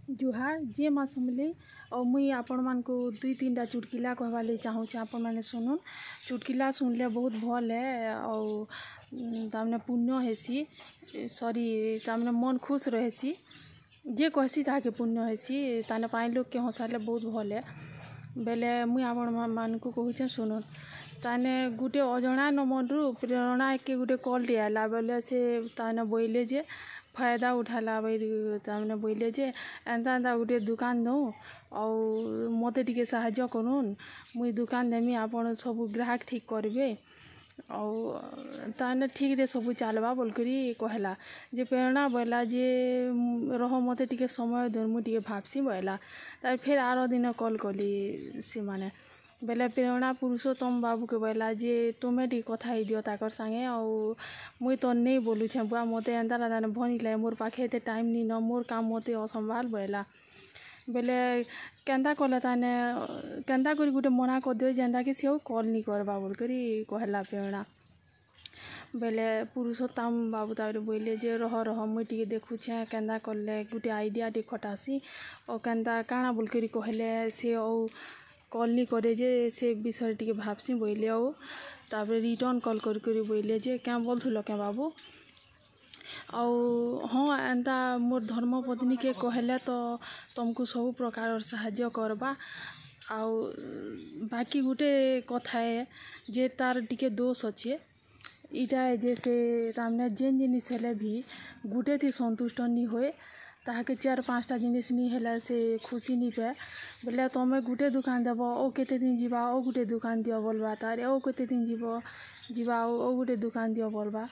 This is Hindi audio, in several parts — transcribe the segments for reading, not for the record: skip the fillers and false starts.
जुहार जे माँ समले और मुई आपण मान को दुई तीन चुटकिला कहवा ले चाहूँचे आपण मैंने सुनुन। चुटकिला सुनले बहुत भल है और तामने पुण्य हेसी सॉरी तामने मन खुश रहेसी जे कहसी ताके पुण्य हेसी ताने पाई लोग के हंसाले बहुत भल है बेले मुई आपण मान को कहूचे सुनुन। ताने गुटे अजणा नंबर रु प्रेरणा के गुटे कॉल आला बेले से ताने बोइले जे फायदा उठाला तामने बोइले जे एंता एंता गुटे दुकान दो और मते टिके साहाय्य करून् मुई दुकान देमी आपण सब ग्राहक ठीक करबे और ताने ठीक रे सब चलबा बोल करी कहला जे प्रेरणा बोला जे रह मते टिके समय दो मुई टिके भाबसी बोला तार फिर आरो दिन कॉल कली से माने बेले प्रेरणा पुरुषोत्तम बाबू के बोला जे तुम्हें टी कथा ही दियो ताकर संगे और मुई तो नहीं बोलू छे बुआ मते एंता ताने भनिले मोर पाखे एते टाइम नी न मोर काम मते असंभाल बोला बेले केंता कले ताने केंता करी गुटे मना कर दियो जेंता कि से कॉल नी करबा बोल करी कहला प्रेरणा बेले पुरुषोत्तम बाबू तारे बोले जे रह मुई टी देखु छे केंता करले गुटे आइडिया टी खटासी और केंता काना बोल करी कहले से और कॉल नी करे जे से विषय टी भाबसी बोले और तापर रिटर्न कॉल करी बोले जे क्या बोलथुल क्या बाबू और हाँ एंता मोर धर्मपत्नी के कहले तो तुमको सब प्रकार साहाय्य करबा और बाकी गुटे कथा है जे तार टिके दोष अच्छे इटा है जैसे तामने जेन जिनिस हेले भी गुटे थी संतुष्ट नी होए ताके 4-5टा जिनिस नी हेला से खुशी नी पे बोले तुम गुटे दुकान देव ओ केते दिन जीवा ओ गुटे दुकान दियो बोलबा तारे ओ केते दिन जीवा ओ गुटे दुकान दियो बोलबा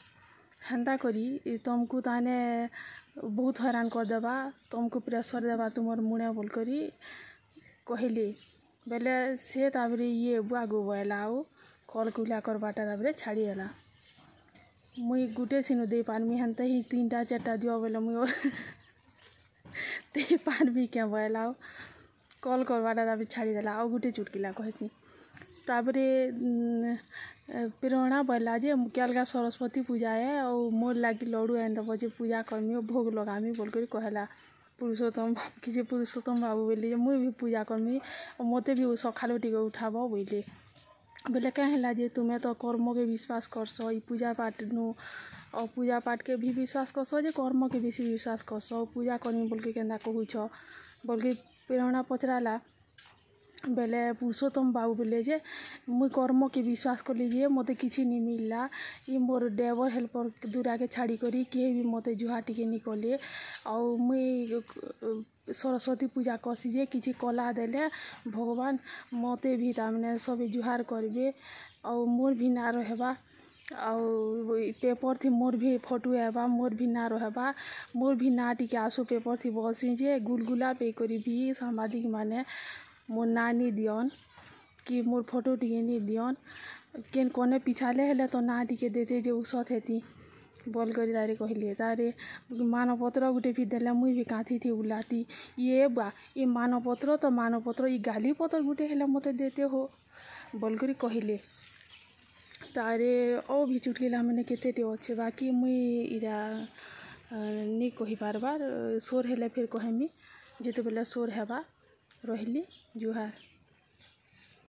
हेंता करी तुमको ताने बहुत हैरान कर देबा तुमको प्रेशर देबा तुमर मुणे बोल करी कहली बेले से ताबरे ये बुआ गो बोला आउ कॉल कुला करबाटा ताबरे छाड़ी गला मुई गुटे सिनु दे पानमी हेंता ही 3-4टा दियो बोले मुई ते पानमी क्या बोला कॉल करवाटा ताबरे छाड़ी देला आउ गुटे चुटकिला कहसी ताबरे प्रेरणा बोला जे केलगा सरस्वती पूजा है और मोर लागी लड्डू एंता बजे पूजा करमी भोग लगामी बोल करी कहला पुरुषोत्तम बाबू कि जे पुरुषोत्तम बाबू बोले जे मुई भी पूजा करमी और मते भी सखालो टिके उठाबो बोले बोले क्या है जे तुम्हें तो कर्म के विश्वास करसो ई पूजा पाठ नु और पूजा पाठ के भी विश्वास करसो जे कर्म के भी विश्वास करसो पूजा करमी बोल के केंदा कहूछ बोल के प्रेरणा पचराला बेले पुरुषोत्तम बाबू बोले जे मुई कर्म के विश्वास कर लीजिए मते किसी नहीं मिलला ये मोर ड्राइवर हेल्पर दूरा के छाड़ी करी किए भी मते जुहा टिके निकले और मुई सरस्वती पूजा कसी जे किसी कला देले भगवान मते भी तामने सब जुहार करबे और मोर भी ना रहबा और पेपर थी मोर भी फोटो आबा मोर भी ना रहबा मोर भी ना टिके आसो पेपर थी बसी जे गुलगुला पे करी भी सामाजिक माने मोर नानी दियन कि मोर फोटो टिके नहीं दियन केन कोने पिछाले हेले तो ना टिके देते जे उसत हेती बोल करी तारे कहलिए तारे मानपत्र गुटे भी देला मुई भी काथी थी उलाती ये बा ये मानपत्र ये गाली पत्र गुटे हेले मते देते हो बोल करी कहले तारे ओ भी चुटकिला मैंने केते अच्छे बाकी मुई इरा नहीं कही बार सोर हेले फिर कहमी जिते बेले सोर हेबा रहिली जुहार।